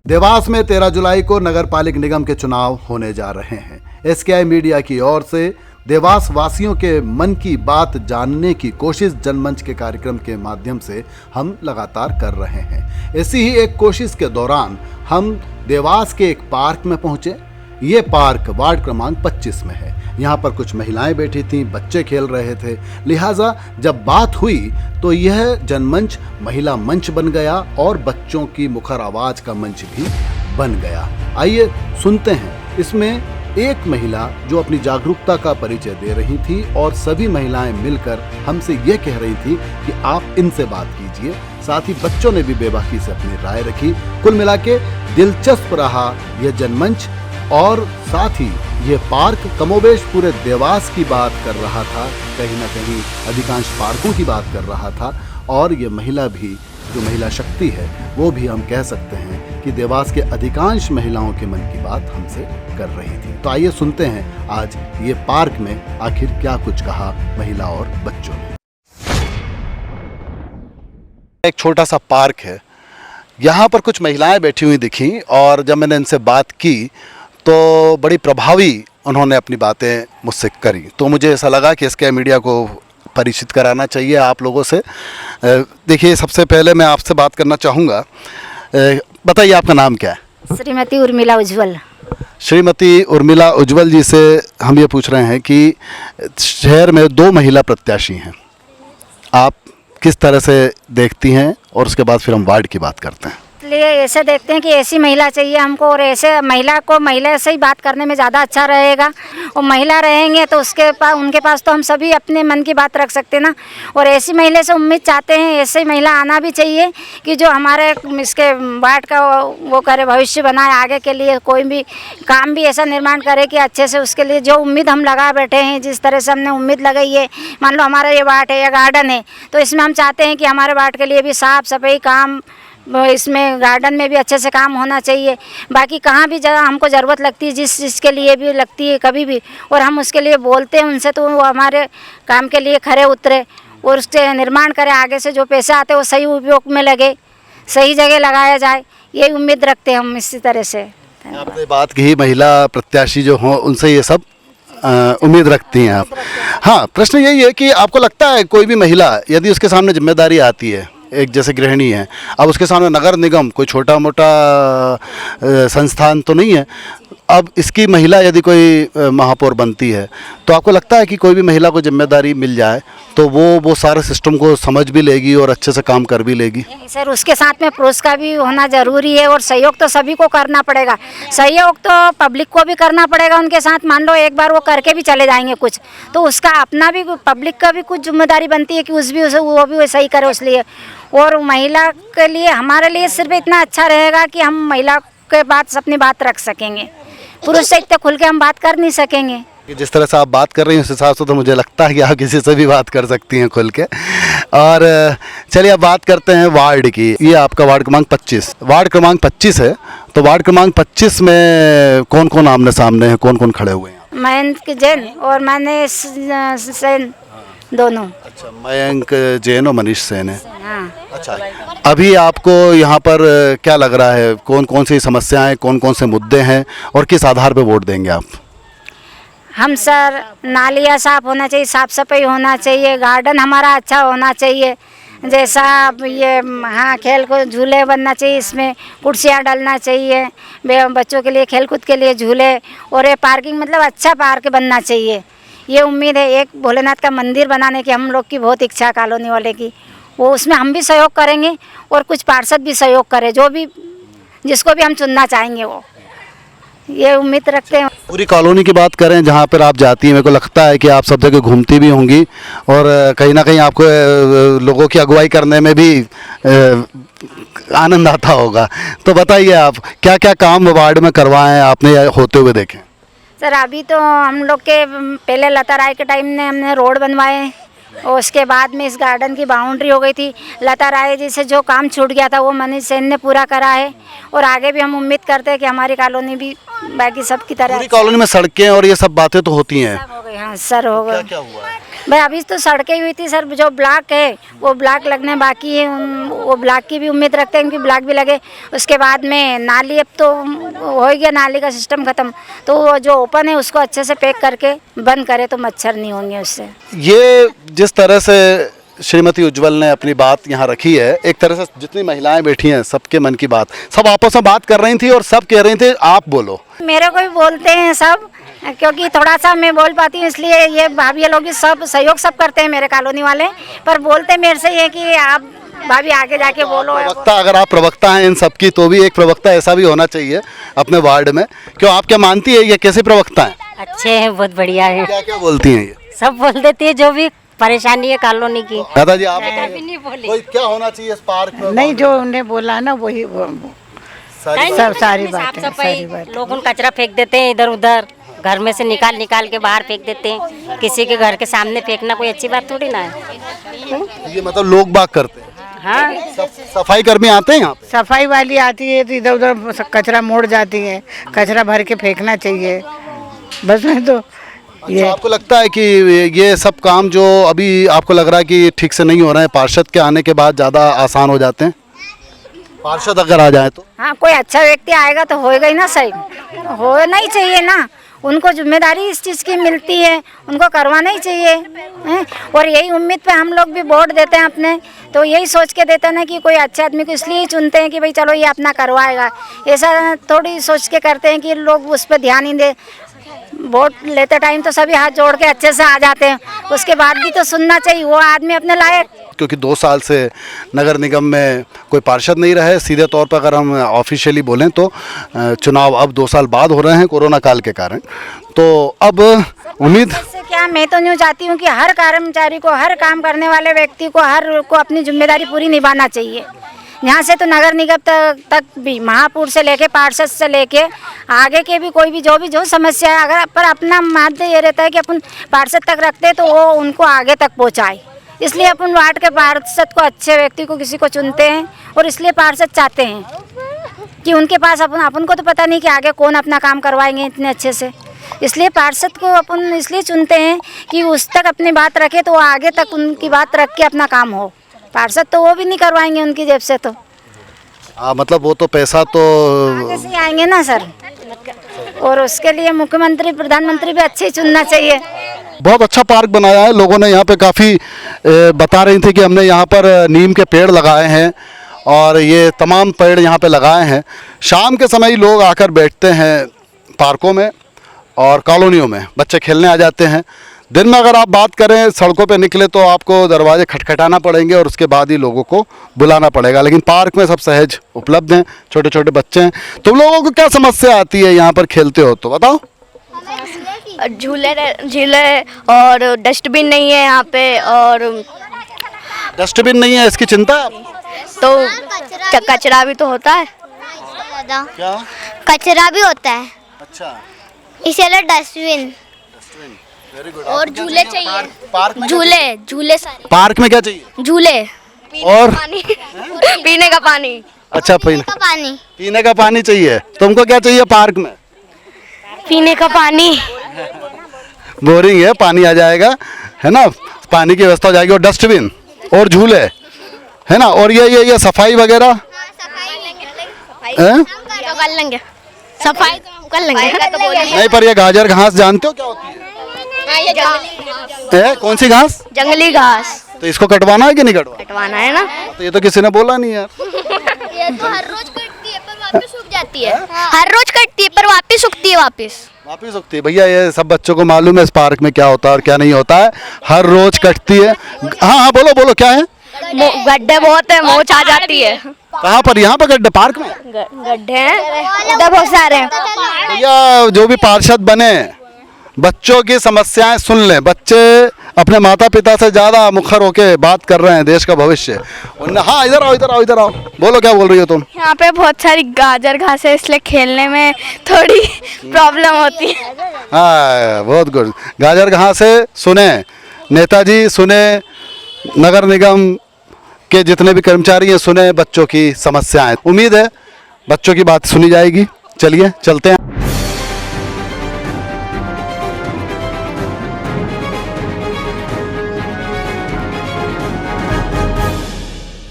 देवास में 13 जुलाई को नगर पालिक निगम के चुनाव होने जा रहे हैं। एसकेआई मीडिया की ओर से देवास वासियों के मन की बात जानने की कोशिश जनमंच के कार्यक्रम के माध्यम से हम लगातार कर रहे हैं। ऐसी ही एक कोशिश के दौरान हम देवास के एक पार्क में पहुंचे। ये पार्क वार्ड क्रमांक 25 में है। यहाँ पर कुछ महिलाएं बैठी थीं, बच्चे खेल रहे थे। लिहाजा जब बात हुई तो यह जनमंच महिला मंच बन गया और बच्चों की मुखर आवाज का मंच भी बन गया। आइए सुनते हैं। इसमें एक महिला जो अपनी जागरूकता का परिचय दे रही थी और सभी महिलाएं मिलकर हमसे ये कह रही थी कि आप इनसे बात कीजिए। साथ ही बच्चों ने भी बेबाकी से अपनी राय रखी। कुल मिला के दिलचस्प रहा यह जनमंच और साथ ही ये पार्क कमोबेश पूरे देवास की बात कर रहा था, कहीं ना कहीं अधिकांश पार्कों की बात कर रहा था। और ये महिला भी जो महिला शक्ति है वो भी हम कह सकते हैं कि देवास के अधिकांश महिलाओं के मन की बात हमसे कर रही थी। तो आइए सुनते हैं आज ये पार्क में आखिर क्या कुछ कहा महिला और बच्चों ने। एक छोटा सा पार्क है, यहाँ पर कुछ महिलाएं बैठी हुई दिखी और जब मैंने इनसे बात की तो बड़ी प्रभावी उन्होंने अपनी बातें मुझसे करी। तो मुझे ऐसा लगा कि एसकेआई मीडिया को परिचित कराना चाहिए आप लोगों से। देखिए, सबसे पहले मैं आपसे बात करना चाहूँगा। बताइए आपका नाम क्या है? श्रीमती उर्मिला उज्ज्वल। श्रीमती उर्मिला उज्ज्वल जी से हम ये पूछ रहे हैं कि शहर में 2 महिला प्रत्याशी हैं, आप किस तरह से देखती हैं? और उसके बाद फिर हम वार्ड की बात करते हैं। इसलिए ऐसे देखते हैं कि ऐसी महिला चाहिए हमको, और ऐसे महिला को महिला से ही बात करने में ज़्यादा अच्छा रहेगा। और महिला रहेंगे तो उनके पास तो हम सभी अपने मन की बात रख सकते हैं ना। और ऐसी महिला से उम्मीद चाहते हैं, ऐसे ही महिला आना भी चाहिए कि जो हमारे इसके वार्ड का वो करे, भविष्य बनाए आगे के लिए। कोई भी काम भी ऐसा निर्माण करे कि अच्छे से उसके लिए जो उम्मीद हम लगा बैठे हैं, जिस तरह से हमने उम्मीद लगाई है। मान लो हमारा ये वार्ड है या गार्डन है, तो इसमें हम चाहते हैं कि हमारे वार्ड के लिए भी साफ सफाई काम, इसमें गार्डन में भी अच्छे से काम होना चाहिए। बाकी कहाँ भी जगह हमको ज़रूरत लगती है, जिस चीज़ के लिए भी लगती है कभी भी, और हम उसके लिए बोलते हैं उनसे, तो वो हमारे काम के लिए खरे उतरे और उसके निर्माण करें। आगे से जो पैसे आते हैं वो सही उपयोग में लगे, सही जगह लगाया जाए, यही उम्मीद रखते हैं हम इसी तरह से। आपने बात की महिला प्रत्याशी जो हों उनसे ये सब उम्मीद रखती हैं आप। हाँ, प्रश्न यही है कि आपको लगता है कोई भी महिला यदि उसके सामने जिम्मेदारी आती है, एक जैसे गृहिणी है, अब उसके सामने नगर निगम कोई छोटा मोटा संस्थान तो नहीं है, अब इसकी महिला यदि कोई महापौर बनती है तो आपको लगता है कि कोई भी महिला को जिम्मेदारी मिल जाए तो वो सारे सिस्टम को समझ भी लेगी और अच्छे से काम कर भी लेगी? सर, उसके साथ में पुरुष का भी होना ज़रूरी है और सहयोग तो सभी को करना पड़ेगा। सहयोग तो पब्लिक को भी करना पड़ेगा उनके साथ। मान लो एक बार वो करके भी चले जाएंगे कुछ, तो उसका अपना भी, पब्लिक का भी कुछ जिम्मेदारी बनती है कि वो भी सही करे उस लिए। और महिला के लिए, हमारे लिए सिर्फ इतना अच्छा रहेगा कि हम महिला के बात अपनी बात रख सकेंगे। पुरुष से इतने खुल के हम बात कर नहीं सकेंगे। जिस तरह से आप बात कर रही हैं उस हिसाब से तो मुझे लगता है कि आप किसी से भी बात कर सकती हैं खुल के। और चलिए अब बात करते हैं वार्ड की। ये आपका वार्ड क्रमांक 25, वार्ड क्रमांक 25 है। तो वार्ड क्रमांक 25 में कौन कौन आमने सामने हैं, कौन कौन खड़े हुए हैं? मयंक जैन और मैंने सेन, दोनों। अच्छा, मयंक जैन और मनीष सेन है। हाँ। अच्छा, अभी आपको यहाँ पर क्या लग रहा है, कौन कौन सी समस्याएं, कौन कौन से मुद्दे हैं और किस आधार पर वोट देंगे आप? हम सर, नालियाँ साफ होना चाहिए, साफ सफाई होना चाहिए, गार्डन हमारा अच्छा होना चाहिए। जैसा ये, हाँ, खेल को झूले बनना चाहिए, इसमें कुर्सियाँ डालना चाहिए बच्चों के लिए, खेलकूद के लिए झूले, और ये पार्किंग मतलब अच्छा पार्क बनना चाहिए। ये उम्मीद है। एक भोलेनाथ का मंदिर बनाने की हम लोग की बहुत इच्छा, कॉलोनी वाले की, वो उसमें हम भी सहयोग करेंगे और कुछ पार्षद भी सहयोग करें, जो भी जिसको भी हम चुनना चाहेंगे वो, ये उम्मीद रखते हैं। पूरी कॉलोनी की बात करें जहाँ पर आप जाती हैं, मेरे को लगता है कि आप सब जगह घूमती भी होंगी और कहीं ना कहीं आपको लोगों की अगुवाई करने में भी आनंद आता होगा। तो बताइए आप क्या क्या काम वार्ड में करवाएं आपने होते हुए देखें? सर, अभी तो हम लोग के पहले लता राय के टाइम में हमने रोड बनवाए और उसके बाद में इस गार्डन की बाउंड्री हो गई थी। लता राय जी से जो काम छूट गया था वो मनीष सेन ने पूरा करा है और आगे भी हम उम्मीद करते हैं कि हमारी कॉलोनी भी बाकी सब की तरह। पूरी कॉलोनी में सड़कें और ये सब बातें तो होती हैं। हो गई, हाँ सर, हो गई। क्या हुआ है? भाई अभी तो सड़कें हुई थी सर, जो ब्लॉक है वो ब्लॉक लगने बाकी है, वो ब्लॉक की भी उम्मीद रखते हैं कि ब्लॉक भी लगे। उसके बाद में नाली, अब तो हो ही गया नाली का सिस्टम ख़त्म, तो वो जो ओपन है उसको अच्छे से पैक करके बंद करे तो मच्छर नहीं होंगे उससे। ये जिस तरह से श्रीमती उज्जवल ने अपनी बात यहाँ रखी है, एक तरह से जितनी महिलाएं बैठी हैं सबके मन की बात, सब आपस में बात कर रही थी और सब कह रही थी आप बोलो। मेरे को भी बोलते हैं सब, क्योंकि थोड़ा सा मैं बोल पाती हूँ इसलिए ये भाभी लोग भी सब सहयोग सब करते हैं मेरे कॉलोनी वाले, पर बोलते मेरे से ये कि आप भाभी आगे जाके बोलो। प्रवक्ता, अगर आप प्रवक्ता हैं इन सबकी तो भी एक प्रवक्ता ऐसा भी होना चाहिए अपने वार्ड में। क्यों, आप क्या मानती है ये कैसे प्रवक्ता हैं? अच्छे हैं, बहुत बढ़िया है। क्या क्या बोलती हैं ये? सब बोल देती है जो भी परेशानी है कॉलोनी की। दादा जी आप नहीं बोली। कोई क्या होना चाहिए इस पार्क में? नहीं, जो उन्हें बोला ना वही सब सारी बातें, सारी बातें। लोग उन कचरा फेंक देते हैं इधर उधर, घर में से निकाल निकाल के बाहर फेंक देते हैं। किसी के घर के सामने फेंकना कोई अच्छी बात थोड़ी ना है। ये मतलब लोग बाग करते हैं। हाँ, सफाई कर्मी आते हैं यहाँ पे? सफाई वाली आती है तो इधर उधर कचरा मोड़ जाती है, कचरा भर के फेंकना चाहिए बस। में तो अच्छा, आपको लगता है कि ये सब काम जो अभी आपको लग रहा है कि ठीक से नहीं हो रहा है, पार्षद के आने के बाद ज़्यादा आसान हो जाते हैं? पार्षद अगर आ जाए तो? हाँ, कोई अच्छा व्यक्ति आएगा तो होएगा ही ना, सही होना ही चाहिए ना। उनको जिम्मेदारी इस चीज़ की मिलती है, उनको करवाना ही चाहिए हैं? और यही उम्मीद पे हम लोग भी वोट देते हैं अपने, तो यही सोच के देते हैं ना कि कोई अच्छे आदमी को इसलिए ही चुनते हैं कि भाई चलो ये अपना करवाएगा। ऐसा थोड़ी सोच के करते हैं कि लोग उस पर ध्यान ही दे। वोट लेते टाइम तो सभी हाथ जोड़ के अच्छे से आ जाते हैं, उसके बाद भी तो सुनना चाहिए वो आदमी अपने लायक। क्योंकि 2 साल से नगर निगम में कोई पार्षद नहीं रहे, सीधे तौर पर अगर हम ऑफिशियली बोलें तो चुनाव अब 2 साल बाद हो रहे हैं कोरोना काल के कारण, तो अब उम्मीद इससे क्या, मैं तो न्यू चाहती हूँ कि हर कर्मचारी को, हर काम करने वाले व्यक्ति को, हर को अपनी जिम्मेदारी पूरी निभाना चाहिए। यहाँ से तो नगर निगम तक भी, महापौर से लेके पार्षद से लेके आगे के भी कोई भी जो समस्या है, अगर पर अपना माध्य ये रहता है कि अपन पार्षद तक रखते हैं तो वो उनको आगे तक पहुँचाए। इसलिए अपन वार्ड के पार्षद को, अच्छे व्यक्ति को, किसी को चुनते हैं और इसलिए पार्षद चाहते हैं कि उनके पास अपन को तो पता नहीं कि आगे कौन अपना काम करवाएंगे इतने अच्छे से, इसलिए पार्षद को अपन इसलिए चुनते हैं कि उस तक अपनी बात रखे तो आगे तक उनकी बात रख के अपना काम हो। पार्षद तो वो भी नहीं करवाएंगे उनकी जेब से, तो मतलब वो तो पैसा तो आगे से आएंगे ना सर, और उसके लिए मुख्यमंत्री, प्रधानमंत्री भी अच्छे चुनना चाहिए। बहुत अच्छा पार्क बनाया है लोगों ने। यहाँ पे काफ़ी बता रही थी कि हमने यहाँ पर नीम के पेड़ लगाए हैं और ये तमाम पेड़ यहाँ पे लगाए हैं। शाम के समय ही लोग आकर बैठते हैं पार्कों में और कॉलोनियों में, बच्चे खेलने आ जाते हैं। दिन में अगर आप बात करें, सड़कों पे निकले तो आपको दरवाजे खटखटाना पड़ेंगे और उसके बाद ही लोगों को बुलाना पड़ेगा, लेकिन पार्क में सब सहज उपलब्ध हैं, छोटे छोटे बच्चे हैं। तुम लोगों को क्या समस्या आती है यहाँ पर खेलते हो तो बताओ? झूले और डस्टबिन नहीं है यहाँ पे, और डस्टबिन नहीं है इसकी चिंता है? तो कचरा भी तो होता है, क्या कचरा भी होता है, अच्छा, इसीलिए डस्टबिन और झूले चाहिए। पार्क में झूले सारे पार्क में क्या चाहिए? झूले और पानी पीने का पानी। अच्छा, पीने का पानी चाहिए। तुमको क्या चाहिए पार्क में? पीने का पानी। बोरिंग है, पानी आ जाएगा, है ना, पानी की व्यवस्था हो जाएगी, और डस्टबिन और झूले, है ना, और ये सफाई वगैरह कर लेंगे, सफाई तो हम कर लेंगे। नहीं, पर ये गाजर घास जानते हो क्या होती है? कौन सी घास? जंगली घास। तो इसको कटवाना है कि नहीं कटवाना है ना? तो ये तो किसी ने बोला नहीं यार। ये तो हर रोज कटती है पर वापस सूख जाती है। हर रोज कटती है पर वापस सूखती है। वापस उगती है। भैया ये सब बच्चों को मालूम है इस पार्क में क्या होता है और क्या नहीं होता है। हर रोज कटती है। हाँ, बोलो क्या है? गड्ढे बहुत है, मोच आ जाती है। कहाँ पर? यहाँ पर गड्ढे? पार्क में गड्ढे हैं उधर बहुत सारे हैं। भैया जो भी पार्षद बने, बच्चों की समस्याएं सुन लें। बच्चे अपने माता पिता से ज़्यादा मुखर होके बात कर रहे हैं, देश का भविष्य। हाँ, इधर आओ। बोलो, क्या बोल रही हो तुम? यहाँ पे बहुत सारी गाजर घास है, इसलिए खेलने में थोड़ी प्रॉब्लम होती है। हाँ, बहुत गुड। गाजर घास है, सुने नेताजी, सुने नगर निगम के जितने भी कर्मचारी हैं, सुने बच्चों की समस्याएं। उम्मीद है बच्चों की बात सुनी जाएगी। चलिए चलते हैं।